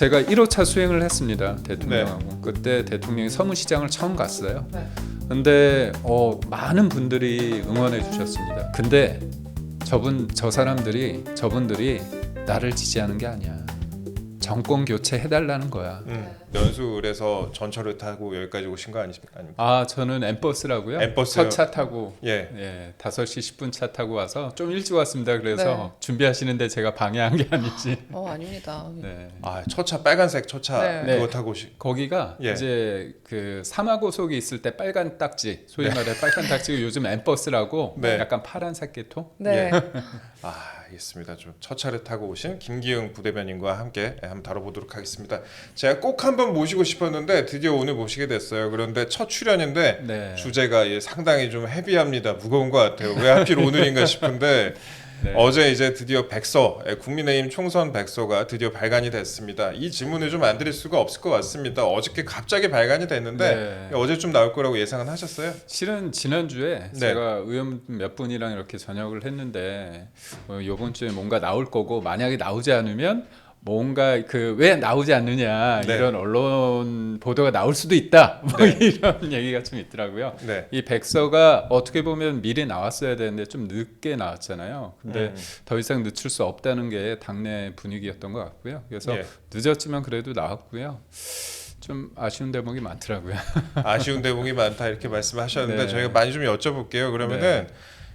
제가 1호차 수행을 했습니다. 대통령하고. 그때 대통령이 서문시장을 처음 갔어요. 근데 많은 분들이 응원해 주셨습니다. 근데 저분들이 나를 지지하는 게 아니야. 정권 교체 해달라는 거야. 연수에서 전철을 타고 여기까지 오신 거 아닙니까? 저는 M버스라고요. M버스. 첫 차 타고 예. 5시 10분 차 타고 와서 좀 일찍 왔습니다. 그래서 네. 준비하시는데 제가 방해한 게 아니지. 아닙니다. 네. 첫차 빨간색 첫차 네. 그거 타고 오시. 거기가 예. 이제 그 사마고속이 있을 때 빨간 딱지, 소위 말해 빨간 딱지가 요즘 M버스라고 네. 약간 파란색 계통. 네. 알겠습니다. 좀 첫 차를 타고 오신 김기흥 부대변인과 함께 한번 다뤄보도록 하겠습니다. 제가 꼭 한번 모시고 싶었는데 드디어 오늘 모시게 됐어요. 그런데 첫 출연인데 네. 주제가 상당히 좀 헤비합니다. 무거운 것 같아요. 왜 하필 오늘인가 싶은데 네. 어제 이제 드디어 백서, 국민의힘 총선 백서가 드디어 발간이 됐습니다. 이 질문을 좀 안 드릴 수가 없을 것 같습니다. 어저께 갑자기 발간이 됐는데 어제 좀 나올 거라고 예상은 하셨어요? 실은 지난주에 네. 제가 의원 몇 분이랑 이렇게 저녁을 했는데 이번 주에 뭔가 나올 거고 만약에 나오지 않으면 뭔가 왜 나오지 않느냐 네. 이런 언론 보도가 나올 수도 있다 네. 이런 얘기가 좀 있더라고요. 네. 이 백서가 어떻게 보면 미리 나왔어야 되는데 좀 늦게 나왔잖아요. 근데 더 이상 늦출 수 없다는 게 당내 분위기였던 것 같고요. 그래서 예. 늦었지만 그래도 나왔고요. 좀 아쉬운 대목이 많더라고요. 아쉬운 대목이 많다 이렇게 말씀하셨는데 네. 저희가 많이 좀 여쭤볼게요. 그러면은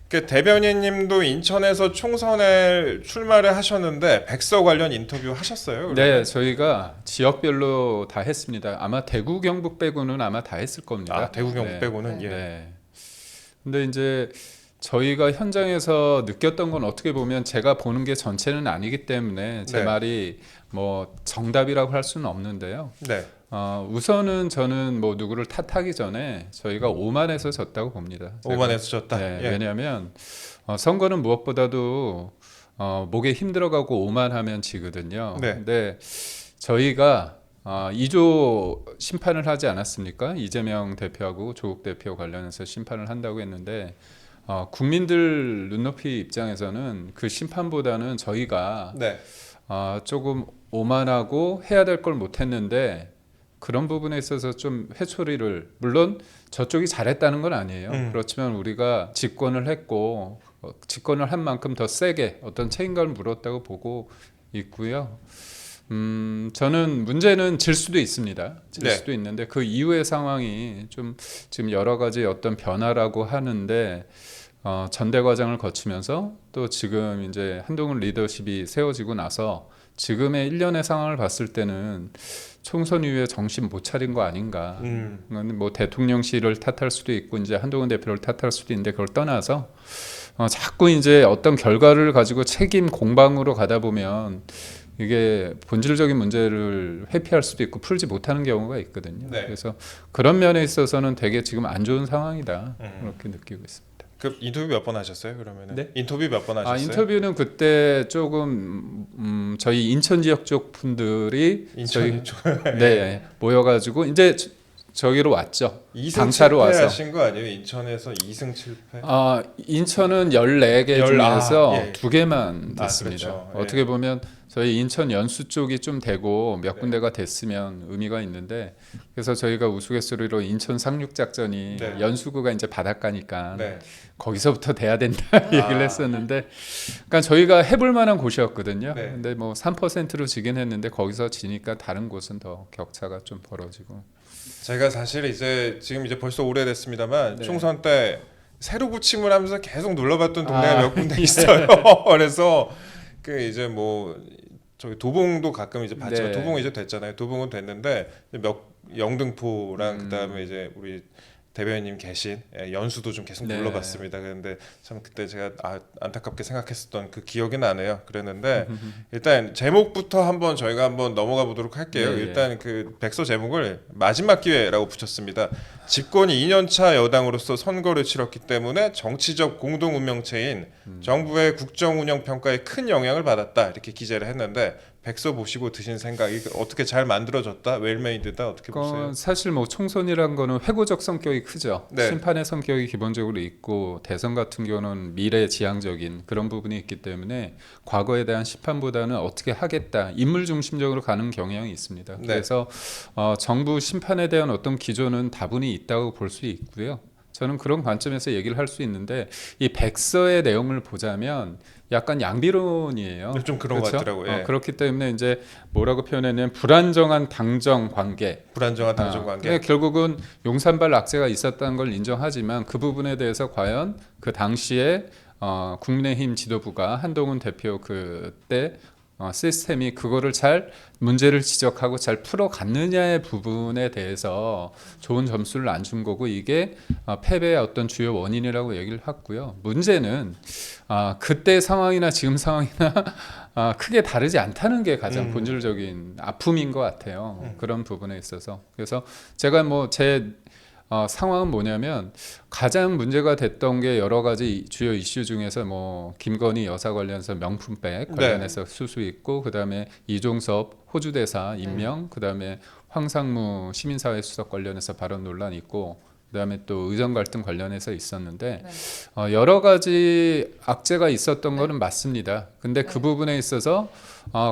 그 대변인님도 인천에서 총선에 출마를 하셨는데 백서 관련 인터뷰 하셨어요? 네, 저희가 지역별로 다 했습니다. 아마 대구 경북 빼고는 아마 다 했을 겁니다. 대구 경북 네. 빼고는 예. 네. 근데 이제 저희가 현장에서 느꼈던 건 어떻게 보면 제가 보는 게 전체는 아니기 때문에 제 네. 말이 뭐 정답이라고 할 수는 없는데요. 네. 우선은 저는 뭐 누구를 탓하기 전에 저희가 오만해서 졌다고 봅니다. 제가. 오만해서 졌다. 네, 예. 왜냐하면 선거는 무엇보다도 목에 힘들어가고 오만하면 지거든요. 네. 근데 저희가 2조 심판을 하지 않았습니까? 이재명 대표하고 조국 대표 관련해서 심판을 한다고 했는데 국민들 눈높이 입장에서는 그 심판보다는 저희가 네. 조금 오만하고 해야 될 걸 못했는데 그런 부분에 있어서 좀 회초리를 물론 저쪽이 잘했다는 건 아니에요. 그렇지만 우리가 집권을 했고 집권을 한 만큼 더 세게 어떤 책임감을 물었다고 보고 있고요. 저는 문제는 질 수도 있습니다. 질 네. 수도 있는데 그 이후의 상황이 좀 지금 여러 가지 어떤 변화라고 하는데 전대 과정을 거치면서 또 지금 이제 한동훈 리더십이 세워지고 나서 지금의 일련의 상황을 봤을 때는 총선 이후에 정신 못 차린 거 아닌가. 뭐 대통령실을 탓할 수도 있고 이제 한동훈 대표를 탓할 수도 있는데 그걸 떠나서 자꾸 이제 어떤 결과를 가지고 책임 공방으로 가다 보면 이게 본질적인 문제를 회피할 수도 있고 풀지 못하는 경우가 있거든요. 네. 그래서 그런 면에 있어서는 되게 지금 안 좋은 상황이다 그렇게 느끼고 있습니다. 그 인터뷰 몇 번 하셨어요? 그러면은 네? 인터뷰 몇 번 하셨어요? 인터뷰는 그때 조금 저희 인천 지역 쪽 분들이 인천 네 모여가지고 이제 저기로 왔죠. 2승 당차로 7패 와서. 하신 거 아니에요? 인천에서 2승 7패? 인천은 14개 중에서 예. 2개만 됐습니다. 그렇죠. 예. 어떻게 보면 저희 인천 연수 쪽이 좀 되고 몇 군데가 됐으면 의미가 있는데 그래서 저희가 우스갯소리로 인천 상륙 작전이 네. 연수구가 이제 바닷가니까 네. 거기서부터 돼야 된다 얘기를 했었는데 그러니까 저희가 해볼 만한 곳이었거든요. 네. 근데 뭐 3%로 지긴 했는데 거기서 지니까 다른 곳은 더 격차가 좀 벌어지고 제가 사실 이제 지금 이제 벌써 오래됐습니다만 네. 총선 때 새로 부침을 하면서 계속 눌러봤던 동네가 몇 군데 예. 있어요. 그래서 그 이제 뭐 저기 도봉도 가끔 이제 봤지만 네. 도봉 이제 됐잖아요. 도봉은 됐는데 영등포랑 그다음에 이제 우리 대변인님 계신 연수도 좀 계속 네. 눌러봤습니다. 그런데 참 그때 제가 안타깝게 생각했었던 그 기억이 나네요. 그랬는데 일단 제목부터 한번 저희가 한번 넘어가 보도록 할게요. 네, 일단 그 백서 제목을 마지막 기회라고 붙였습니다. 집권이 2년차 여당으로서 선거를 치렀기 때문에 정치적 공동 운명체인 정부의 국정 운영 평가에 큰 영향을 받았다 이렇게 기재를 했는데 백서 보시고 드신 생각, 이게 어떻게 잘 만들어졌다, 웰메이드다, 어떻게 보세요? 사실 뭐 총선이란 거는 회고적 성격이 크죠. 네. 심판의 성격이 기본적으로 있고 대선 같은 경우는 미래지향적인 그런 부분이 있기 때문에 과거에 대한 심판보다는 어떻게 하겠다 인물 중심적으로 가는 경향이 있습니다. 네. 그래서 정부 심판에 대한 어떤 기조는 다분히 있다고 볼 수 있고요. 저는 그런 관점에서 얘기를 할 수 있는데 이 백서의 내용을 보자면 약간 양비론이에요. 좀 그런 것 같더라고요. 예. 그렇기 때문에 이제 뭐라고 표현했냐면 불안정한 당정 관계. 불안정한 당정 관계. 근데 결국은 용산발 악재가 있었다는 걸 인정하지만 그 부분에 대해서 과연 그 당시에 국민의힘 지도부가 한동훈 대표 그때 시스템이 그거를 잘 문제를 지적하고 잘 풀어갔느냐의 부분에 대해서 좋은 점수를 안 준 거고 이게 패배의 어떤 주요 원인이라고 얘기를 했고요. 문제는 그때 상황이나 지금 상황이나 크게 다르지 않다는 게 가장 본질적인 아픔인 것 같아요. 그런 부분에 있어서. 그래서 제가 제 상황은 뭐냐면 가장 문제가 됐던 게 여러 가지 주요 이슈 중에서 김건희 여사 관련해서 명품백 관련해서 수수 있고 그다음에 이종섭 호주 대사 임명 그다음에 황상무 시민사회 수석 관련해서 발언 논란 있고 그다음에 또 의정 갈등 관련해서 있었는데 여러 가지 악재가 있었던 거는 맞습니다. 근데 그 부분에 있어서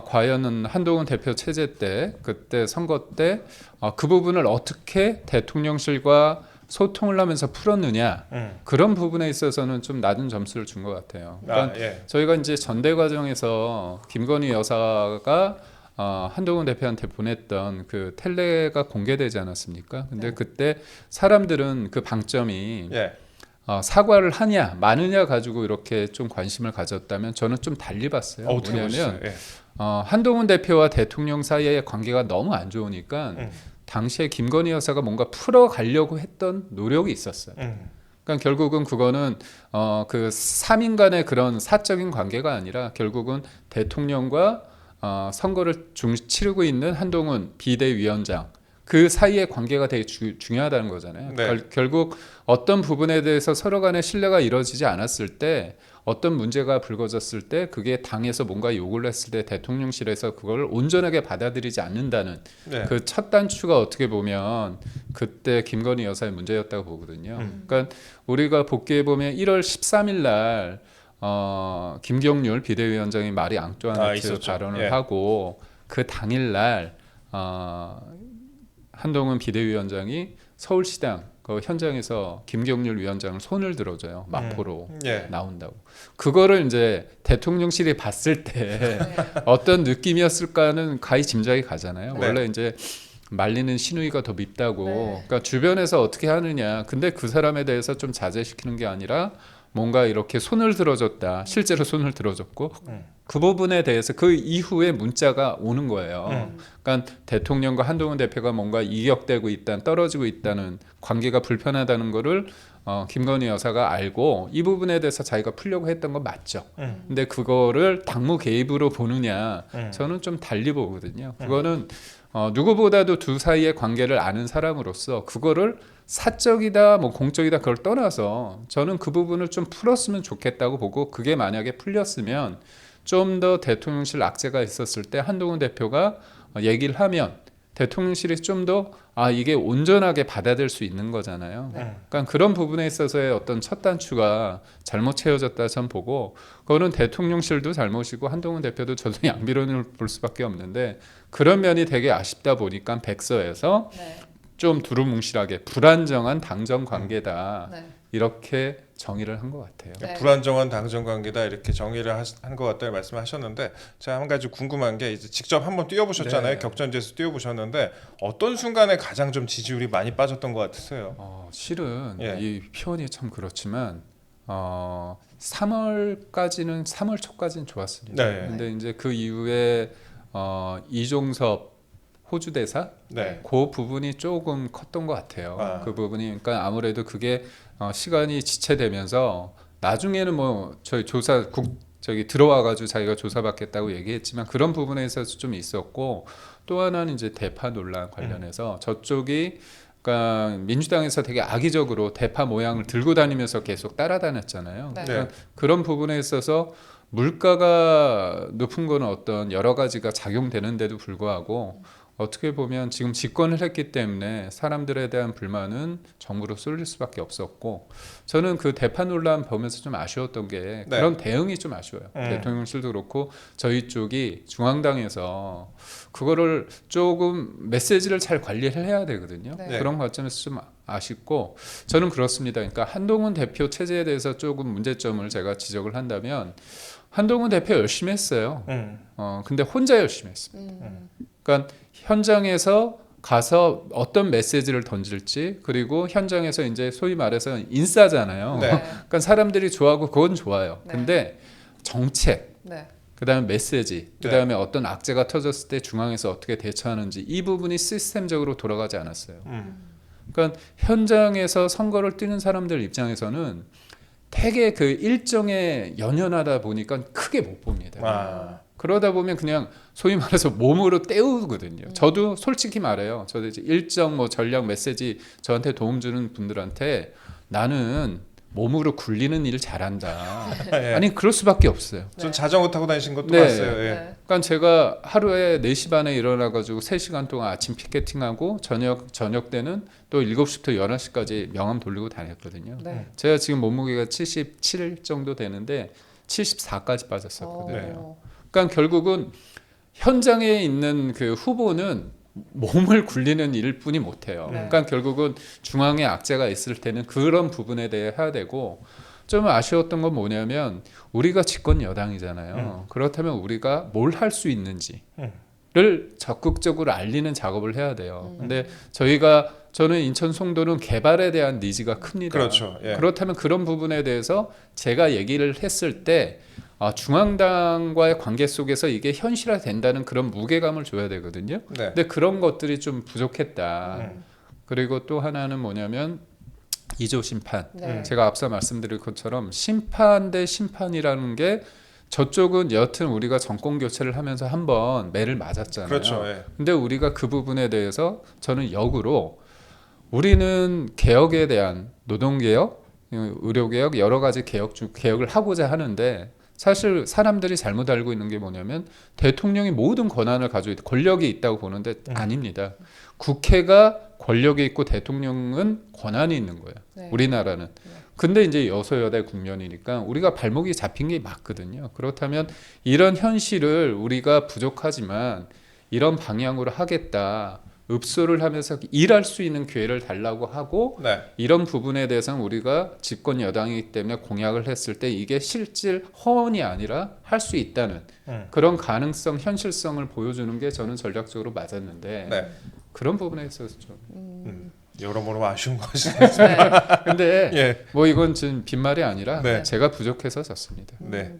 과연 한동훈 대표 체제 때 그때 선거 때 그 부분을 어떻게 대통령실과 소통을 하면서 풀었느냐 그런 부분에 있어서는 좀 낮은 점수를 준 것 같아요. 그러니까 저희가 이제 전대 과정에서 김건희 여사가 한동훈 대표한테 보냈던 그 텔레가 공개되지 않았습니까? 근데 그때 사람들은 그 방점이 사과를 하냐 마느냐 가지고 이렇게 좀 관심을 가졌다면 저는 좀 달리 봤어요. 뭐냐면 한동훈 대표와 대통령 사이의 관계가 너무 안 좋으니까 당시에 김건희 여사가 뭔가 풀어가려고 했던 노력이 있었어요. 그러니까 결국은 그거는 그 3인 간의 그런 사적인 관계가 아니라 결국은 대통령과 선거를 치르고 있는 한동훈 비대위원장 그 사이의 관계가 되게 중요하다는 거잖아요. 결국 어떤 부분에 대해서 서로 간의 신뢰가 이루어지지 않았을 때 어떤 문제가 불거졌을 때 그게 당에서 뭔가 요구를 했을 때 대통령실에서 그걸 온전하게 받아들이지 않는다는 그 첫 단추가 어떻게 보면 그때 김건희 여사의 문제였다고 보거든요. 그러니까 우리가 복귀해 보면 1월 13일 날 김경률 비대위원장이 마리 앙뚜아네트 발언을 하고 그 당일 날 한동훈 비대위원장이 서울시당 그 현장에서 김경률 위원장을 손을 들어줘요. 마포로 나온다고. 그거를 이제 대통령실이 봤을 때 어떤 느낌이었을까는 가히 짐작이 가잖아요. 원래 이제 말리는 시누이가 더 밉다고. 그러니까 주변에서 어떻게 하느냐. 근데 그 사람에 대해서 좀 자제시키는 게 아니라 뭔가 이렇게 손을 들어줬다. 실제로 손을 들어줬고 그 부분에 대해서 그 이후에 문자가 오는 거예요. 그러니까 대통령과 한동훈 대표가 뭔가 이격되고 있다는 떨어지고 있다는 관계가 불편하다는 거를 김건희 여사가 알고 이 부분에 대해서 자기가 풀려고 했던 건 맞죠. 근데 그거를 당무 개입으로 보느냐 저는 좀 달리 보거든요. 그거는 누구보다도 두 사이의 관계를 아는 사람으로서 그거를 사적이다 공적이다 그걸 떠나서 저는 그 부분을 좀 풀었으면 좋겠다고 보고 그게 만약에 풀렸으면 좀 더 대통령실 악재가 있었을 때 한동훈 대표가 얘기를 하면 대통령실이 좀 더 이게 온전하게 받아들일 수 있는 거잖아요. 그러니까 그런 부분에 있어서의 어떤 첫 단추가 잘못 채워졌다 전 보고 그거는 대통령실도 잘못이고 한동훈 대표도 저도 양비론을 볼 수밖에 없는데 그런 면이 되게 아쉽다 보니까 백서에서 좀 두루뭉실하게 불안정한 당정 관계다 이렇게 정의를 한 것 같아요. 불안정한 당정 관계다 이렇게 정의를 한 것 같다는 말씀하셨는데 제가 한 가지 궁금한 게 이제 직접 한번 뛰어보셨잖아요. 격전지에서 뛰어보셨는데 어떤 순간에 가장 좀 지지율이 많이 빠졌던 것 같으세요? 실은 이 표현이 참 그렇지만 3월 초까지는 좋았습니다. 근데 이제 그 이후에 이종섭 호주 대사 그 부분이 조금 컸던 것 같아요. 그 부분이 그러니까 아무래도 그게 시간이 지체되면서 나중에는 저희 들어와가지고 자기가 조사받겠다고 얘기했지만 그런 부분에 있어서 좀 있었고 또 하나는 이제 대파 논란 관련해서 저쪽이 그러니까 민주당에서 되게 악의적으로 대파 모양을 들고 다니면서 계속 따라다녔잖아요. 그러니까 그런 부분에 있어서 물가가 높은 거는 어떤 여러 가지가 작용되는데도 불구하고 어떻게 보면 지금 집권을 했기 때문에 사람들에 대한 불만은 정부로 쏠릴 수밖에 없었고 저는 그 대파 논란 보면서 좀 아쉬웠던 게 네. 그런 대응이 좀 아쉬워요. 대통령실도 그렇고 저희 쪽이 중앙당에서 그거를 조금 메시지를 잘 관리를 해야 되거든요. 네. 그런 관점에서 좀 아쉽고 저는 그렇습니다. 그러니까 한동훈 대표 체제에 대해서 조금 문제점을 제가 지적을 한다면 한동훈 대표 열심히 했어요. 근데 혼자 열심히 했습니다. 그러니까 현장에서 가서 어떤 메시지를 던질지 그리고 현장에서 이제 소위 말해서 인싸잖아요. 네. 그러니까 사람들이 좋아하고 그건 좋아요. 네. 근데 정책, 네. 그다음에 메시지, 네. 그다음에 어떤 악재가 터졌을 때 중앙에서 어떻게 대처하는지 이 부분이 시스템적으로 돌아가지 않았어요. 그러니까 현장에서 선거를 뛰는 사람들 입장에서는 되게 그 일정에 연연하다 보니까 크게 못 봅니다. 아. 그러다 보면 그냥 소위 말해서 몸으로 때우거든요. 저도 솔직히 말해요. 저도 이제 일정 뭐 전략 메시지 저한테 도움 주는 분들한테 나는 몸으로 굴리는 일을 잘한다. 예. 아니 그럴 수밖에 없어요. 전 자전거 타고 다니신 것도 네. 봤어요. 예. 네. 그러니까 제가 하루에 4시 반에 일어나가지고 3시간 동안 아침 피켓팅하고 저녁 때는 또 7시부터 11시까지 명함 돌리고 다녔거든요. 네. 제가 지금 몸무게가 77 정도 되는데 74까지 빠졌었거든요. 어. 그러니까 결국은 현장에 있는 그 후보는 몸을 굴리는 일을 뿐이 못해요. 네. 그러니까 결국은 중앙에 악재가 있을 때는 그런 부분에 대해 해야 되고 좀 아쉬웠던 건 뭐냐면 우리가 집권 여당이잖아요. 그렇다면 우리가 뭘 할 수 있는지를 적극적으로 알리는 작업을 해야 돼요. 근데 저는 인천 송도는 개발에 대한 니즈가 큽니다. 그렇죠. 예. 그렇다면 그런 부분에 대해서 제가 얘기를 했을 때 중앙당과의 관계 속에서 이게 현실화된다는 그런 무게감을 줘야 되거든요. 네. 근데 그런 것들이 좀 부족했다. 그리고 또 하나는 뭐냐면 2조 심판. 네. 제가 앞서 말씀드린 것처럼 심판 대 심판이라는 게 저쪽은 여튼 우리가 정권 교체를 하면서 한번 매를 맞았잖아요. 그렇죠. 예. 근데 우리가 그 부분에 대해서 저는 역으로 우리는 개혁에 대한 노동개혁, 의료개혁 여러 가지 개혁을 하고자 하는데 사실 사람들이 잘못 알고 있는 게 뭐냐면 대통령이 모든 권한을 가지고 있다, 권력이 있다고 보는데 아닙니다. 국회가 권력이 있고 대통령은 권한이 있는 거예요. 네. 우리나라는. 근데 이제 여소여대 국면이니까 우리가 발목이 잡힌 게 맞거든요. 그렇다면 이런 현실을 우리가 부족하지만 이런 방향으로 하겠다. 읍소를 하면서 일할 수 있는 기회를 달라고 하고 네. 이런 부분에 대해서는 우리가 집권 여당이기 때문에 공약을 했을 때 이게 실질 허언이 아니라 할 수 있다는 그런 가능성, 현실성을 보여주는 게 저는 전략적으로 맞았는데 네. 그런 부분에 있어서 좀 여러모로 아쉬운 것이. 네. 근데 예. 뭐 이건 지금 빈말이 아니라 네. 제가 부족해서 졌습니다. 네.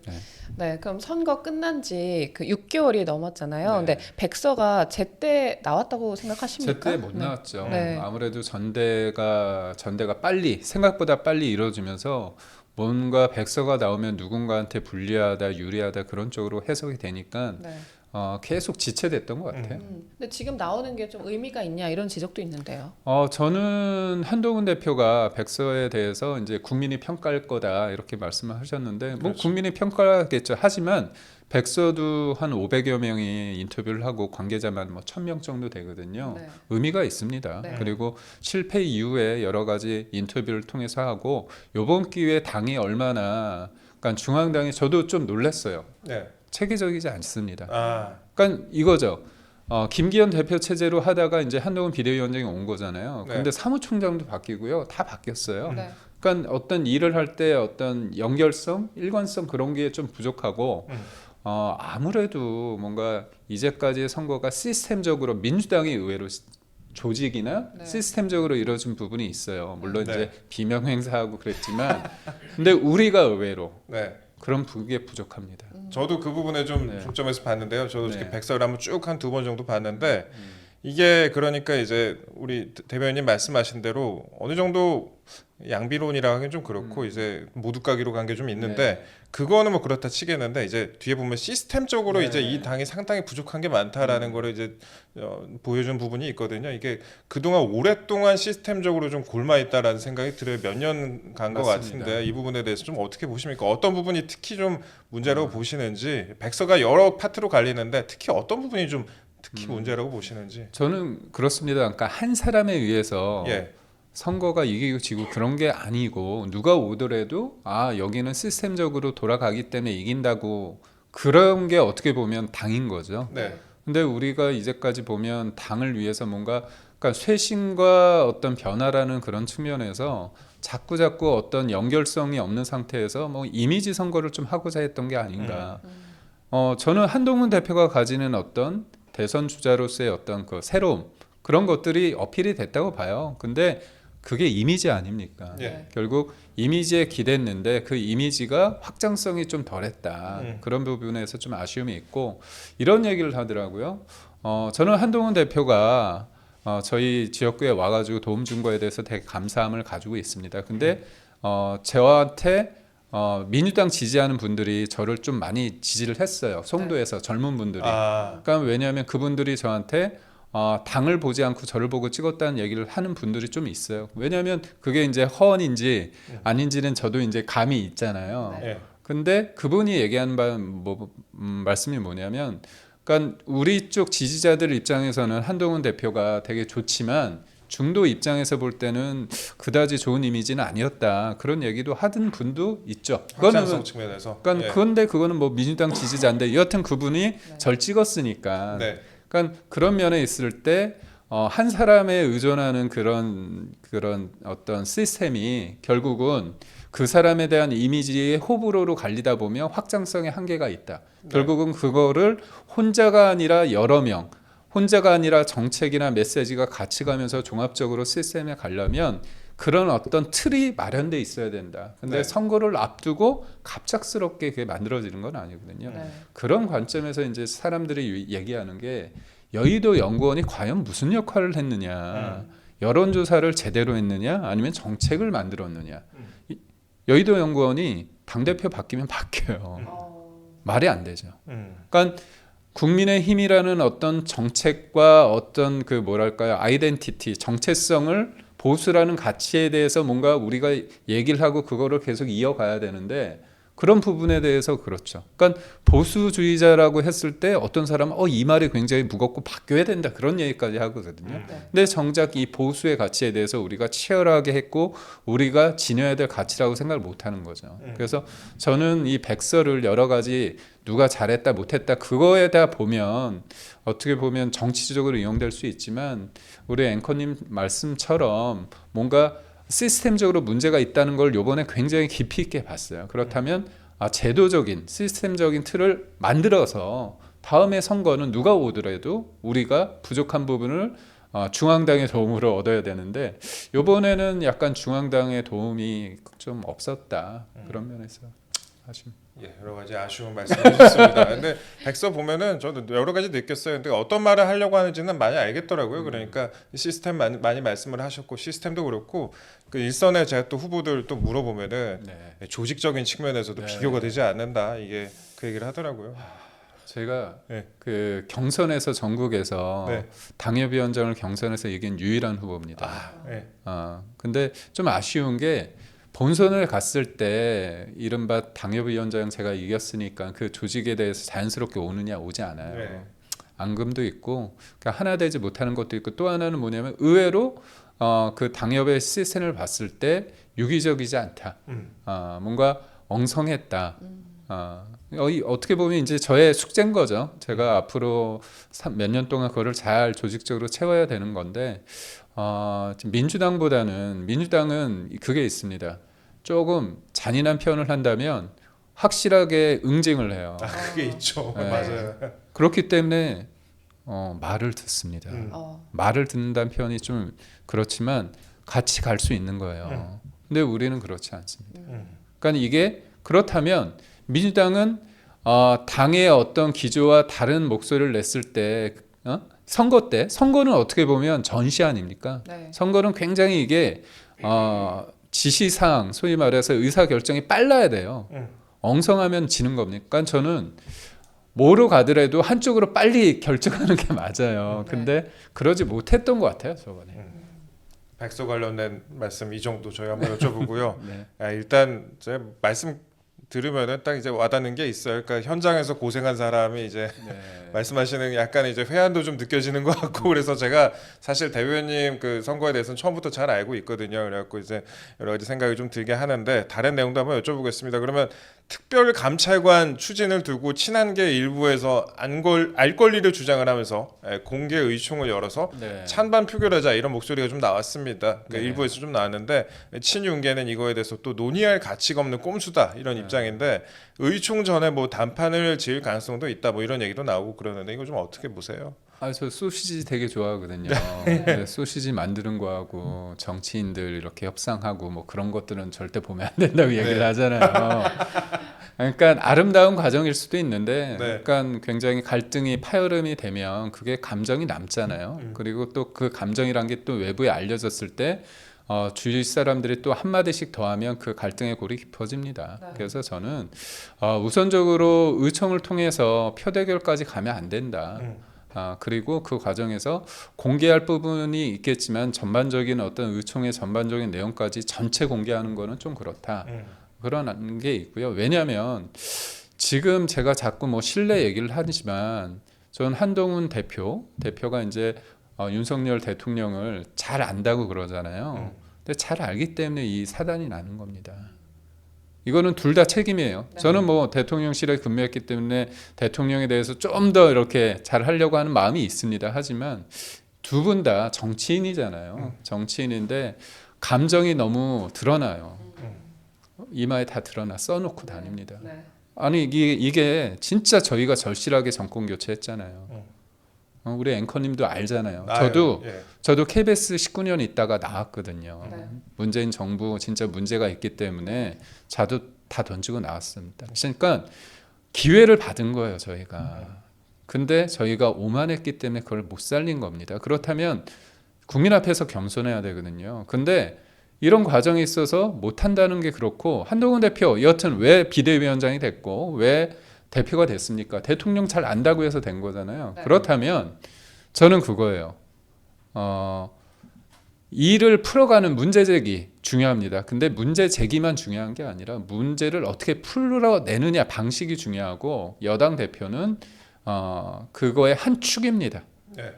네, 그럼 선거 끝난 지 그 6개월이 넘었잖아요. 네. 근데 백서가 제때 나왔다고 생각하십니까? 제때 못 네. 나왔죠. 네. 아무래도 전대가 빨리 생각보다 빨리 이루어지면서 뭔가 백서가 나오면 누군가한테 불리하다, 유리하다 그런 쪽으로 해석이 되니까 네. 계속 지체됐던 것 같아요. 근데 지금 나오는 게 좀 의미가 있냐 이런 지적도 있는데요. 저는 한동훈 대표가 백서에 대해서 이제 국민이 평가할 거다 이렇게 말씀을 하셨는데 뭐 그렇죠. 국민이 평가하겠죠. 하지만 백서도 한 500여 명이 인터뷰를 하고 관계자만 뭐 1000명 정도 되거든요. 네. 의미가 있습니다. 네. 그리고 실패 이후에 여러 가지 인터뷰를 통해서 하고 이번 기회에 당이 얼마나 그러니까 중앙당이 저도 좀 놀랐어요. 네. 체계적이지 않습니다. 아. 그러니까 이거죠. 김기현 대표 체제로 하다가 이제 한동훈 비대위원장이 온 거잖아요. 네. 근데 사무총장도 바뀌고요. 다 바뀌었어요. 네. 그러니까 어떤 일을 할 때 어떤 연결성, 일관성 그런 게 좀 부족하고 아무래도 뭔가 이제까지의 선거가 시스템적으로 민주당이 의외로 조직이나 네. 시스템적으로 이루어진 부분이 있어요. 물론 네. 이제 비명 행사하고 그랬지만 근데 우리가 의외로 네. 그런 게 부족합니다. 저도 그 부분에 좀 네. 중점에서 봤는데요. 저도 네. 이렇게 백서를 한번 쭉 한 2번 정도 봤는데 이게 그러니까 이제 우리 대변인 말씀하신 대로 어느 정도 양비론이라 하긴 좀 그렇고 이제 모두가기로 간 게 좀 있는데 그거는 뭐 그렇다 치겠는데 이제 뒤에 보면 시스템적으로 이제 이 당이 상당히 부족한 게 많다라는 거를 이제 보여준 부분이 있거든요. 이게 그동안 오랫동안 시스템적으로 좀 골마 있다라는 생각이 들어요. 몇 년 간 것 맞습니다. 같은데 이 부분에 대해서 좀 어떻게 보십니까? 어떤 부분이 특히 좀 문제라고 보시는지 백서가 여러 파트로 갈리는데 특히 어떤 부분이 좀 특히 문제라고 보시는지. 저는 그렇습니다. 그러니까 한 사람에 의해서 예. 선거가 이기고 지고 그런 게 아니고 누가 오더라도 여기는 시스템적으로 돌아가기 때문에 이긴다고 그런 게 어떻게 보면 당인 거죠. 네. 근데 우리가 이제까지 보면 당을 위해서 뭔가 그러니까 쇄신과 어떤 변화라는 그런 측면에서 자꾸 어떤 연결성이 없는 상태에서 뭐 이미지 선거를 좀 하고자 했던 게 아닌가. 저는 한동훈 대표가 가지는 어떤 대선 주자로서의 어떤 그 새로움 그런 것들이 어필이 됐다고 봐요. 근데 그게 이미지 아닙니까? 예. 결국 이미지에 기댔는데 그 이미지가 확장성이 좀 덜했다. 그런 부분에서 좀 아쉬움이 있고 이런 얘기를 하더라고요. 저는 한동훈 대표가 저희 지역구에 와가지고 도움 준 거에 대해서 되게 감사함을 가지고 있습니다. 근데 저한테 민주당 지지하는 분들이 저를 좀 많이 지지를 했어요. 송도에서 젊은 분들이. 그러니까 왜냐하면 그분들이 저한테 당을 보지 않고 저를 보고 찍었다는 얘기를 하는 분들이 좀 있어요. 왜냐하면 그게 이제 허언인지 아닌지는 저도 이제 감이 있잖아요. 예. 근데 그분이 얘기한 말씀이 뭐냐면, 그러니까 우리 쪽 지지자들 입장에서는 한동훈 대표가 되게 좋지만 중도 입장에서 볼 때는 그다지 좋은 이미지는 아니었다. 그런 얘기도 하던 분도 있죠. 확장성 측면에서. 그러니까 그런데 그거는 뭐 민주당 지지자인데 여하튼 그분이 절 찍었으니까. 네. 그러니까 그런 면에 있을 때 한 사람에 의존하는 그런 어떤 시스템이 결국은 그 사람에 대한 이미지의 호불호로 갈리다 보면 확장성의 한계가 있다. 결국은 그거를 혼자가 아니라 여러 명, 혼자가 아니라 정책이나 메시지가 같이 가면서 종합적으로 시스템에 가려면 그런 어떤 틀이 마련돼 있어야 된다. 근데 선거를 앞두고 갑작스럽게 그게 만들어지는 건 아니거든요. 그런 관점에서 이제 사람들이 얘기하는 게 여의도 연구원이 과연 무슨 역할을 했느냐, 여론조사를 제대로 했느냐, 아니면 정책을 만들었느냐. 여의도 연구원이 당대표 바뀌면 바뀌어요. 말이 안 되죠. 그러니까 국민의힘이라는 어떤 정책과 어떤 그 뭐랄까요, 아이덴티티, 정체성을 보수라는 가치에 대해서 뭔가 우리가 얘기를 하고 그거를 계속 이어가야 되는데 그런 부분에 대해서 그렇죠. 그러니까 보수주의자라고 했을 때 어떤 사람은 이 말이 굉장히 무겁고 바뀌어야 된다 그런 얘기까지 하거든요. 근데 정작 이 보수의 가치에 대해서 우리가 치열하게 했고 우리가 지녀야 될 가치라고 생각을 못하는 거죠. 그래서 저는 이 백서를 여러 가지 누가 잘했다 못했다 그거에 다 보면 어떻게 보면 정치적으로 이용될 수 있지만 우리 앵커님 말씀처럼 뭔가 시스템적으로 문제가 있다는 걸 이번에 굉장히 깊이 있게 봤어요. 그렇다면 제도적인 시스템적인 틀을 만들어서 다음에 선거는 누가 오더라도 우리가 부족한 부분을 중앙당의 도움으로 얻어야 되는데 이번에는 약간 중앙당의 도움이 좀 없었다. 그런 면에서 아쉬움. 예, 여러 가지 아쉬운 말씀해주셨습니다. 근데 백서 보면은 저도 여러 가지 느꼈어요. 근데 어떤 말을 하려고 하는지는 많이 알겠더라고요. 그러니까 시스템 많이 말씀을 하셨고 시스템도 그렇고 그 일선에 제가 또 후보들 또 물어보면은 조직적인 측면에서도 비교가 되지 않는다. 이게 그 얘기를 하더라고요. 제가 그 경선에서 전국에서 당협위원장을 경선에서 이긴 유일한 후보입니다. 근데 좀 아쉬운 게 본선을 갔을 때 이른바 당협위원장 제가 이겼으니까 그 조직에 대해서 자연스럽게 오느냐 오지 않아요. 앙금도 있고 그러니까 하나 되지 못하는 것도 있고 또 하나는 뭐냐면 의외로 그 당협의 시스템을 봤을 때 유기적이지 않다. 뭔가 엉성했다. 어떻게 보면 이제 저의 숙제인 거죠. 제가 앞으로 몇 년 동안 그거를 잘 조직적으로 채워야 되는 건데 민주당은 그게 있습니다. 조금 잔인한 표현을 한다면 확실하게 응징을 해요. 그게 있죠. 맞아요. 그렇기 때문에 말을 듣습니다. 말을 듣는다는 표현이 좀 그렇지만 같이 갈 수 있는 거예요. 근데 우리는 그렇지 않습니다. 그러니까 이게 그렇다면 민주당은 당의 어떤 기조와 다른 목소리를 냈을 때 선거 때 선거는 어떻게 보면 전시 아닙니까? 네. 선거는 굉장히 이게 지시사항 소위 말해서 의사 결정이 빨라야 돼요. 엉성하면 지는 겁니까? 그러니까 저는 뭐로 가더라도 한쪽으로 빨리 결정하는 게 맞아요. 네. 근데 그러지 못했던 것 같아요 저번에. 백서 관련된 말씀 이 정도 저희 한번 여쭤보고요. 네. 일단 제가 말씀 들으면은 딱 이제 와닿는 게 있어요. 그러니까 현장에서 고생한 사람이 이제 네. 말씀하시는 약간 이제 회한도 좀 느껴지는 것 같고 그래서 제가 사실 대 의원님 그 선거에 대해서는 처음부터 잘 알고 있거든요. 그래갖고 이제 여러 가지 생각이 좀 들게 하는데 다른 내용도 한번 여쭤보겠습니다. 그러면 특별 감찰관 추진을 두고 친한계 일부에서 알 권리를 주장을 하면서 공개 의총을 열어서 네. 찬반 표결하자 이런 목소리가 좀 나왔습니다. 그러니까 네. 일부에서 좀 나왔는데 친윤계는 이거에 대해서 또 논의할 가치가 없는 꼼수다 이런 네. 입장인데 의총 전에 뭐 단판을 지을 가능성도 있다 뭐 이런 얘기도 나오고 그러는데 이거 좀 어떻게 보세요? 저 소시지 되게 좋아하거든요. 네, 소시지 만드는 거하고 정치인들 이렇게 협상하고 뭐 그런 것들은 절대 보면 안 된다고 얘기를 하잖아요. 그러니까 아름다운 과정일 수도 있는데, 네. 그러니까 굉장히 갈등이 파열음이 되면 그게 감정이 남잖아요. 그리고 또 그 감정이란 게 또 외부에 알려졌을 때 주위 사람들이 또 한마디씩 더하면 그 갈등의 골이 깊어집니다. 네. 그래서 저는 우선적으로 의총을 통해서 표대결까지 가면 안 된다. 그리고 그 과정에서 공개할 부분이 있겠지만 전반적인 어떤 의총의 전반적인 내용까지 전체 공개하는 거는 좀 그렇다. 그런 게 있고요. 왜냐하면 지금 제가 자꾸 뭐 신뢰 얘기를 하지만 저는 한동훈 대표가 이제 윤석열 대통령을 잘 안다고 그러잖아요. 근데 잘 알기 때문에 이 사단이 나는 겁니다. 이거는 둘 다 책임이에요. 네. 저는 뭐 대통령실에 근무했기 때문에 대통령에 대해서 좀 더 이렇게 잘 하려고 하는 마음이 있습니다. 하지만 두 분 다 정치인이잖아요. 정치인인데 감정이 너무 드러나요. 이마에 다 드러나 써놓고 다닙니다. 네. 아니 이게 진짜 저희가 절실하게 정권 교체했잖아요. 우리 앵커님도 알잖아요. 저도 KBS 19년 있다가 나왔거든요. 네. 문재인 정부 진짜 문제가 있기 때문에 저도 다 던지고 나왔습니다. 그러니까 기회를 받은 거예요, 저희가. 근데 저희가 오만했기 때문에 그걸 못 살린 겁니다. 그렇다면 국민 앞에서 겸손해야 되거든요. 근데 이런 과정에 있어서 못 한다는 게 그렇고 한동훈 대표 여튼 왜 비대위원장이 됐고 왜 대표가 됐습니까? 대통령 잘 안다고 해서 된 거잖아요. 네. 그렇다면 저는 그거예요. 일을 풀어가는 문제 제기 중요합니다. 근데 문제 제기만 중요한 게 아니라 문제를 어떻게 풀어내느냐 방식이 중요하고 여당 대표는 그거의 한 축입니다. 네.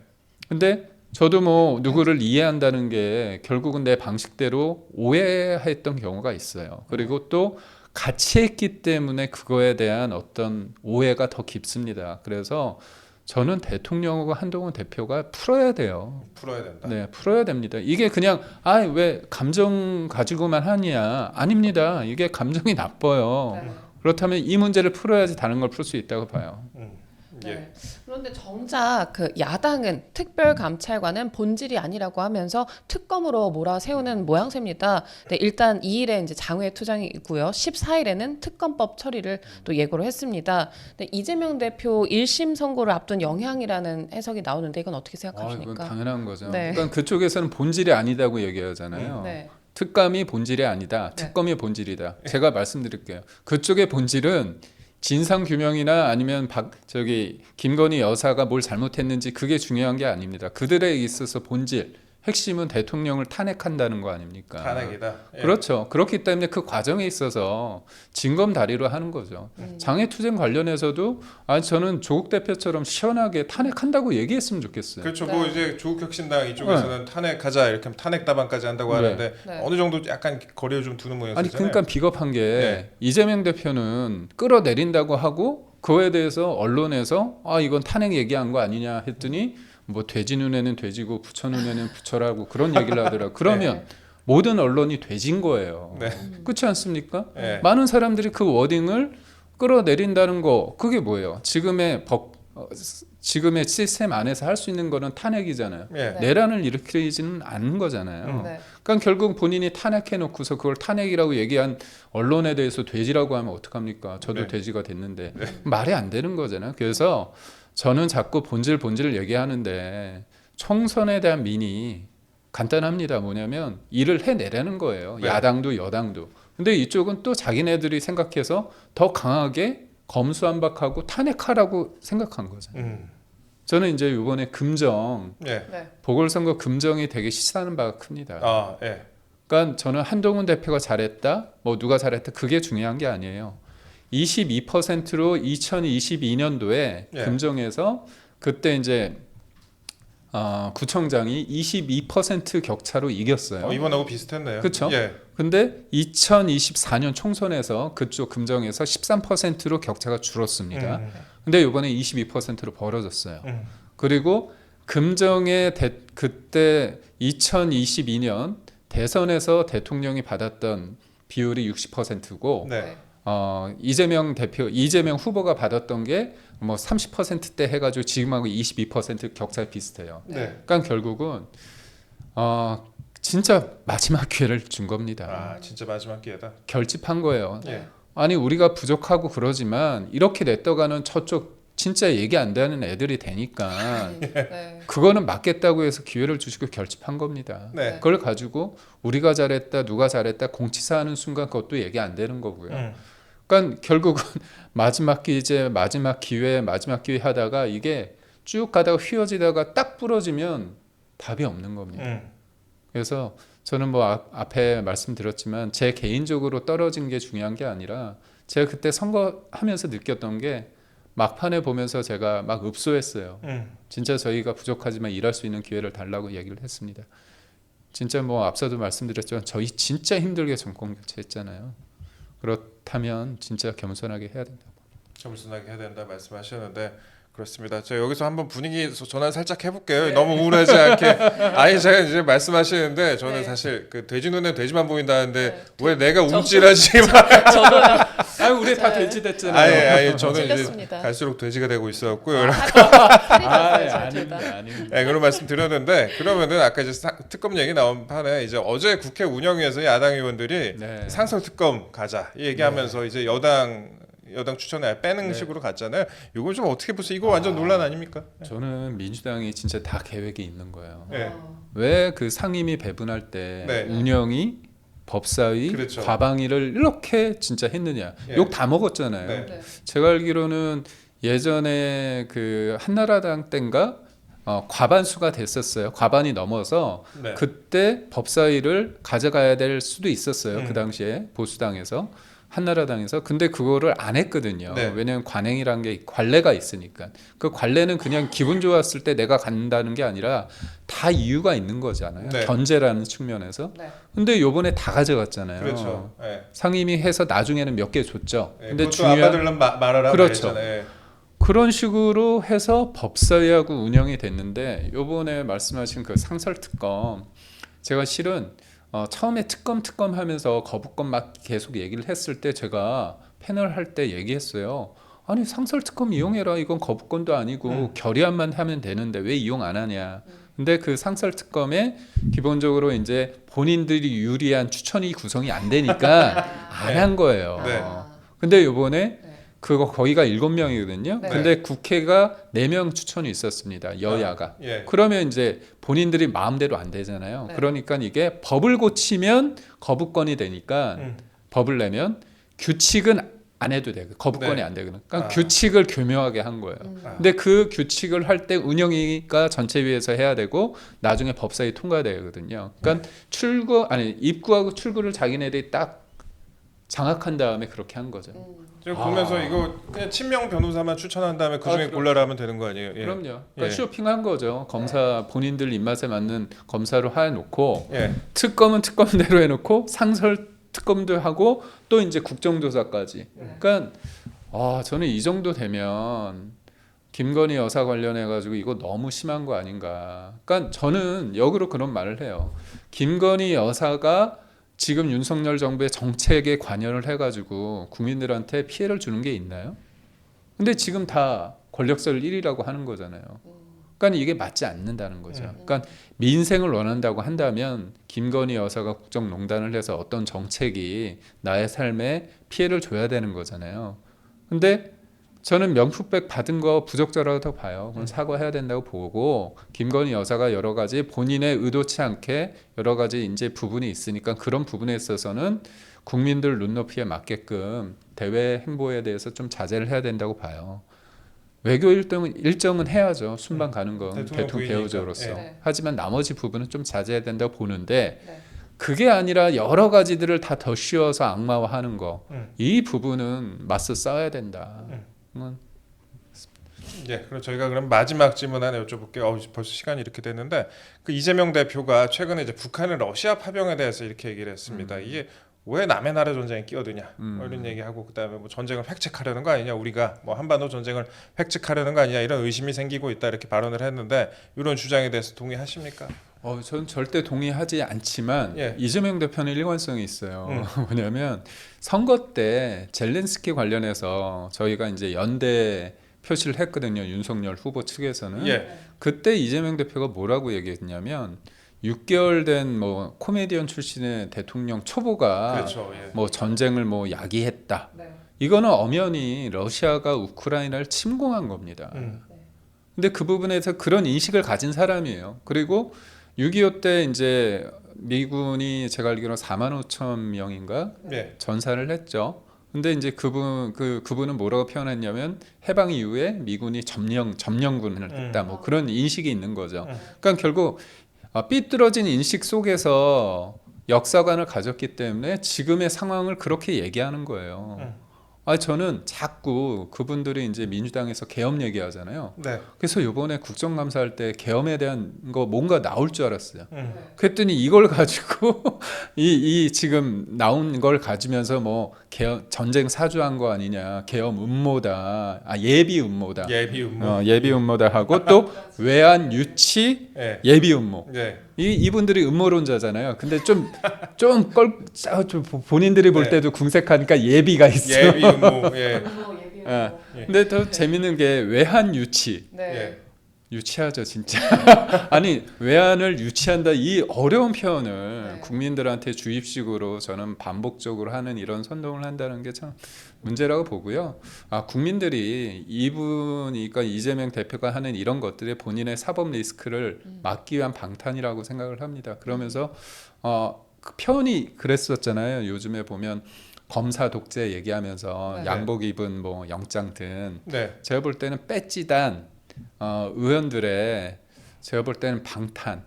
근데 저도 뭐 누구를 이해한다는 게 결국은 내 방식대로 오해했던 경우가 있어요. 그리고 또 같이 했기 때문에 그거에 대한 어떤 오해가 더 깊습니다. 그래서 저는 대통령하고 한동훈 대표가 풀어야 돼요. 풀어야 된다. 네, 풀어야 됩니다. 이게 그냥 왜 감정 가지고만 하냐? 아닙니다. 이게 감정이 나빠요. 네. 그렇다면 이 문제를 풀어야지 다른 걸 풀 수 있다고 봐요. 네. 예. 그런데 정작 그 야당은 특별감찰관은 본질이 아니라고 하면서 특검으로 몰아세우는 모양새입니다. 네, 일단 2일에 이제 장외 투쟁이고요. 14일에는 특검법 처리를 또 예고를 했습니다. 네, 이재명 대표 1심 선고를 앞둔 영향이라는 해석이 나오는데 이건 어떻게 이건 생각하십니까? 당연한 거죠. 네. 그러니까 그쪽에서는 본질이 아니다고 얘기하잖아요. 네. 특감이 본질이 아니다. 네. 특검이 본질이다. 제가 말씀드릴게요. 그쪽의 본질은 진상 규명이나 아니면 김건희 여사가 뭘 잘못했는지 그게 중요한 게 아닙니다. 그들에 있어서 본질, 핵심은 대통령을 탄핵한다는 거 아닙니까? 탄핵이다. 예. 그렇죠. 그렇기 때문에 그 과정에 있어서 징검다리로 하는 거죠. 장애투쟁 관련해서도 저는 조국 대표처럼 시원하게 탄핵한다고 얘기했으면 좋겠어요. 그렇죠. 네. 뭐 이제 조국혁신당 이쪽에서는 탄핵하자 이렇게 하면 탄핵 답안까지 한다고 네. 하는데 네. 어느 정도 약간 거리를 좀 두는 모양이잖아요. 아니 그러니까 비겁한 게 네. 이재명 대표는 끌어내린다고 하고 그거에 대해서 언론에서 이건 탄핵 얘기한 거 아니냐 했더니 뭐 돼지 눈에는 돼지고 부처 눈에는 부처라고 그런 얘기를 하더라고요. 그러면 모든 언론이 돼진 거예요. 네. 그렇지 않습니까? 네. 많은 사람들이 그 워딩을 끌어내린다는 거 그게 뭐예요? 지금의 시스템 안에서 할 수 있는 거는 탄핵이잖아요. 예. 네. 내란을 일으키지는 않는 거잖아요. 네. 그러니까 결국 본인이 탄핵해놓고서 그걸 탄핵이라고 얘기한 언론에 대해서 돼지라고 하면 어떡합니까? 저도 네. 돼지가 됐는데 말이 안 되는 거잖아요. 그래서 저는 자꾸 본질 얘기하는데 총선에 대한 민의 간단합니다. 뭐냐면 일을 해내라는 거예요. 네. 야당도 여당도. 근데 이쪽은 또 자기네들이 생각해서 더 강하게 검수완박하고 탄핵하라고 생각한 거잖아요. 저는 이제 이번에 금정 예. 네. 보궐선거 금정이 되게 시사하는 바가 큽니다. 아, 예. 그러니까 저는 한동훈 대표가 잘했다, 뭐 누가 잘했다 그게 중요한 게 아니에요. 22%로 2022년도에 예. 금정에서 그때 이제 구청장이 22% 격차로 이겼어요. 이번하고 비슷했네요. 그쵸? 예. 근데 2024년 총선에서 그쪽 금정에서 13%로 격차가 줄었습니다. 근데 이번에 22%로 벌어졌어요. 그리고 금정의 그때 2022년 대선에서 대통령이 받았던 비율이 60%고 네. 이재명 후보가 받았던 게 뭐 30%대 해가지고 지금하고 22% 격차 비슷해요. 네. 그러니까 결국은 진짜 마지막 기회를 준 겁니다. 아, 진짜 마지막 기회다. 결집한 거예요. 예. 아니 우리가 부족하고 그러지만 이렇게 냈다가는 저쪽 진짜 얘기 안 되는 애들이 되니까 네. 그거는 맞겠다고 해서 기회를 주시고 결집한 겁니다. 네. 그걸 가지고 우리가 잘했다 누가 잘했다 공치사하는 순간 그것도 얘기 안 되는 거고요. 그러니까 결국은 마지막 기회 마지막 기회 하다가 이게 쭉 가다가 휘어지다가 딱 부러지면 답이 없는 겁니다. 그래서 저는 뭐 앞에 말씀드렸지만 제 개인적으로 떨어진 게 중요한 게 아니라 제가 그때 선거하면서 느꼈던 게 막판에 보면서 제가 막 읍소했어요. 진짜 저희가 부족하지만 일할 수 있는 기회를 달라고 얘기를 했습니다. 진짜 뭐 앞서도 말씀드렸지만 저희 진짜 힘들게 정권 교체했잖아요. 그렇다면 진짜 겸손하게 해야 된다. 겸손하게 해야 된다 말씀하셨는데 그렇습니다. 제가 여기서 한번 분위기 전환 살짝 해볼게요. 너무 우울하지 않게. 아니 제가 이제 말씀하시는데 저는 네. 사실 그 돼지 눈에 돼지만 보인다는데 네. 왜 내가 움찔하지? 저도요. 아 우리 다 네. 돼지 됐잖아요. 아니 저는 이제 찔렸습니다. 갈수록 돼지가 되고 있었고요. 아닙니다. 네, 그런 말씀 드렸는데 그러면은 아까 이제 특검 얘기 나온 판에 이제 어제 국회 운영위에서 야당 의원들이 네. 상설 특검 가자 이 얘기하면서 이제 여당 추천에 빼는 네. 식으로 갔잖아요. 이걸 좀 어떻게 보세요? 이거 완전 논란 아닙니까? 저는 민주당이 진짜 다 계획이 있는 거예요. 네. 왜 그 상임위 배분할 때 네. 운영이 법사위 그렇죠. 과방위를 이렇게 진짜 했느냐. 예. 욕 다 먹었잖아요. 네. 네. 제가 알기로는 예전에 그 한나라당 땐가 과반수가 됐었어요. 과반이 넘어서 네. 그때 법사위를 가져가야 될 수도 있었어요. 그 당시에 보수당에서 한나라당에서. 근데 그거를 안 했거든요. 네. 왜냐하면 관행이란 게 관례가 있으니까. 그 관례는 그냥 기분 좋았을 때 내가 간다는 게 아니라 다 이유가 있는 거잖아요. 네. 견제라는 측면에서. 네. 근데 요번에 다 가져갔잖아요. 그렇죠. 네. 상임위 해서 나중에는 몇 개 줬죠. 네. 근데 그것도 아빠들은 말하라 그렇죠. 말했잖아요. 그런 식으로 해서 법사위하고 운영이 됐는데 요번에 말씀하신 그 상설특검 제가 실은 처음에 특검 하면서 거부권 막 계속 얘기를 했을 때 제가 패널 할 때 얘기했어요. 아니 상설특검 이용해라. 이건 거부권도 아니고 결의안만 하면 되는데 왜 이용 안 하냐. 근데 그 상설특검에 기본적으로 이제 본인들이 유리한 추천이 구성이 안 되니까 안 한 거예요. 네. 근데 요번에 그거 거기가 7명이거든요. 네. 근데 국회가 4명 추천이 있었습니다. 여야가. 예. 그러면 이제 본인들이 마음대로 안 되잖아요. 네. 그러니까 이게 법을 고치면 거부권이 되니까 법을 내면 규칙은 안 해도 되고 거부권이 네. 안 되거든요. 그러니까 아. 규칙을 교묘하게 한 거예요. 근데 그 규칙을 할 때 운영위가 전체위에서 해야 되고 나중에 법사위 통과되거든요. 그러니까 입구하고 출구를 자기네들이 딱 장악한 다음에 그렇게 한 거죠. 제가 보면서 이거 그냥 친명 변호사만 추천한 다음에 그 중에 골라라 하면 되는 거 아니에요? 예. 그럼요. 그러니까 예. 쇼핑한 거죠. 검사 본인들 입맛에 맞는 검사로 해놓고 예. 특검은 특검대로 해놓고 상설 특검도 하고 또 이제 국정조사까지. 그러니까 저는 이 정도 되면 김건희 여사 관련해 가지고 이거 너무 심한 거 아닌가. 그러니까 저는 역으로 그런 말을 해요. 김건희 여사가 지금 윤석열 정부의 정책에 관여를 해가지고 국민들한테 피해를 주는 게 있나요? 근데 지금 다 권력설 1위라고 하는 거잖아요. 그러니까 이게 맞지 않는다는 거죠. 그러니까 민생을 원한다고 한다면 김건희 여사가 국정농단을 해서 어떤 정책이 나의 삶에 피해를 줘야 되는 거잖아요. 근데 저는 명품백 받은 거 부적절하다고 봐요. 그건 사과해야 된다고 보고 김건희 여사가 여러 가지 본인의 의도치 않게 여러 가지 이제 부분이 있으니까 그런 부분에 있어서는 국민들 눈높이에 맞게끔 대외 행보에 대해서 좀 자제를 해야 된다고 봐요. 외교 일정은 해야죠. 순방 가는 건 대통령 대통령 배우자로서. 네. 하지만 나머지 부분은 좀 자제해야 된다고 보는데 네. 그게 아니라 여러 가지들을 다 더 씌워서 악마화하는 거. 음. 이 부분은 맞서 싸워야 된다. 예, 그럼 저희가 그럼 마지막 질문 하나 여쭤볼게요. 벌써 시간이 이렇게 됐는데 그 이재명 대표가 최근에 이제 북한의 러시아 파병에 대해서 이렇게 얘기를 했습니다. 이게 왜 남의 나라 전쟁에 끼어드냐 뭐 이런 얘기하고 그다음에 뭐 전쟁을 획책하려는 거 아니냐 우리가 뭐 한반도 전쟁을 획책하려는 거 아니냐 이런 의심이 생기고 있다 이렇게 발언을 했는데 이런 주장에 대해서 동의하십니까? 저는 절대 동의하지 않지만 예. 이재명 대표는 일관성이 있어요. 뭐냐면 선거 때 젤렌스키 관련해서 저희가 이제 연대 표시를 했거든요. 윤석열 후보 측에서는. 예. 그때 이재명 대표가 뭐라고 얘기했냐면 6개월 된 뭐 코미디언 출신의 대통령 초보가 그렇죠. 예. 뭐 전쟁을 뭐 야기했다. 네. 이거는 엄연히 러시아가 우크라이나를 침공한 겁니다. 근데 그 부분에서 그런 인식을 가진 사람이에요. 그리고 6.25 때 이제 미군이 제가 알기로는 4만 5천 명인가 예. 전사를 했죠. 근데 이제 그분은 뭐라고 표현했냐면 해방 이후에 미군이 점령군을 했다. 뭐 그런 인식이 있는 거죠. 그러니까 결국 삐뚤어진 인식 속에서 역사관을 가졌기 때문에 지금의 상황을 그렇게 얘기하는 거예요. 저는 자꾸 그분들이 이제 민주당에서 계엄 얘기하잖아요. 네. 그래서 이번에 국정감사할 때 계엄에 대한 거 뭔가 나올 줄 알았어요. 그랬더니 이걸 가지고 이 지금 나온 걸 가지면서 뭐 전쟁 사주한 거 아니냐, 계엄 음모다, 예비 음모다, 예비 음모. 예비 음모다 하고 또 외환 유치 예. 예비 음모. 예. 이분들이 음모론자잖아요. 근데 좀 본인들이 볼 네. 때도 궁색하니까 예비가 있어. 예비 음모. 예. 근데 더 재밌는 게 외환 유치. 네. 예. 유치하죠 진짜. 아니 외환을 유치한다 이 어려운 표현을 네. 국민들한테 주입식으로 저는 반복적으로 하는 이런 선동을 한다는 게 참 문제라고 보고요. 국민들이 그러니까 이재명 대표가 하는 이런 것들이 본인의 사법 리스크를 막기 위한 방탄이라고 생각을 합니다. 그러면서 그 표현이 그랬었잖아요. 요즘에 보면 검사 독재 얘기하면서 네. 양복 입은 뭐 영장 등 네. 제가 볼 때는 빼찌단 의원들의 제가 볼 때는 방탄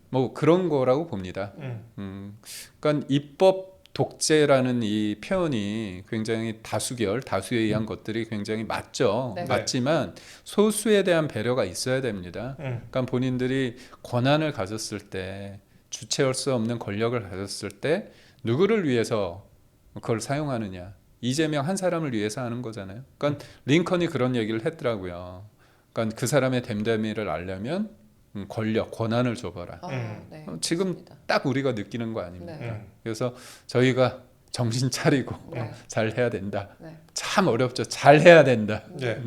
뭐 그런 거라고 봅니다. 그러니까 입법 독재라는 이 표현이 굉장히 다수에 의한 것들이 굉장히 맞죠. 네. 맞지만 소수에 대한 배려가 있어야 됩니다. 그러니까 본인들이 권한을 가졌을 때 주체할 수 없는 권력을 가졌을 때 누구를 위해서 그걸 사용하느냐. 이재명 한 사람을 위해서 하는 거잖아요. 그러니까 링컨이 그런 얘기를 했더라고요. 그러니까 그 사람의 댐댐이를 알려면 권한을 줘봐라. 네. 지금 맞습니다. 딱 우리가 느끼는 거 아닙니까? 네. 그래서 저희가 정신 차리고 네. 잘 해야 된다. 네. 참 어렵죠. 잘 해야 된다. 예.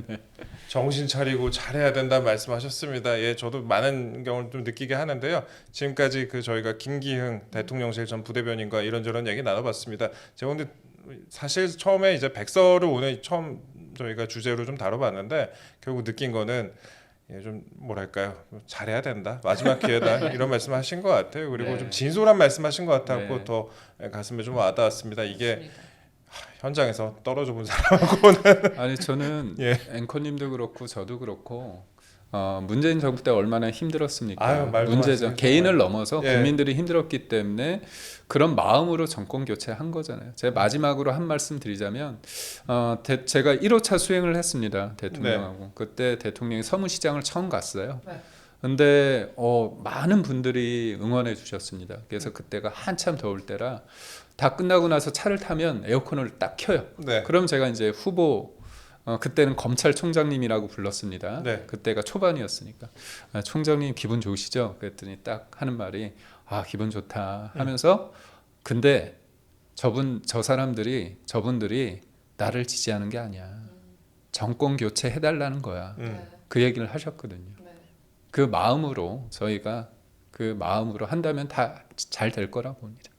정신 차리고 잘해야 된다 말씀하셨습니다. 예, 저도 많은 경우를 좀 느끼게 하는데요. 지금까지 그 저희가 김기흥 대통령실 전 부대변인과 이런저런 얘기 나눠봤습니다. 제가 근데 사실 처음에 이제 백서를 오늘 처음 저희가 주제로 좀 다뤄봤는데 결국 느낀 거는 좀 뭐랄까요, 잘해야 된다, 마지막 기회다 이런 말씀하신 것 같아요. 그리고 네. 좀 진솔한 말씀하신 것 같았고 네. 더 가슴에 좀 와닿았습니다. 이게 맞습니다. 현장에서 떨어져 본 사람하고는 아니 저는 예. 앵커님도 그렇고 저도 그렇고 문재인 정부 때 얼마나 힘들었습니까? 아유, 말도 문제죠. 마세요. 개인을 넘어서 예. 국민들이 힘들었기 때문에 그런 마음으로 정권 교체한 거잖아요. 제가 마지막으로 한 말씀 드리자면 제가 1호차 수행을 했습니다. 대통령하고. 그때 대통령이 서문시장을 처음 갔어요. 네. 근데 많은 분들이 응원해 주셨습니다. 그래서 그때가 한참 더울 때라 다 끝나고 나서 차를 타면 에어컨을 딱 켜요. 네. 그럼 제가 이제 후보 그때는 검찰총장님이라고 불렀습니다. 네. 그때가 초반이었으니까 총장님 기분 좋으시죠? 그랬더니 딱 하는 말이 기분 좋다 하면서 근데 저분들이 나를 지지하는 게 아니야. 정권 교체 해달라는 거야. 그 얘기를 하셨거든요. 네. 그 마음으로 저희가 그 마음으로 한다면 다 잘 될 거라 봅니다.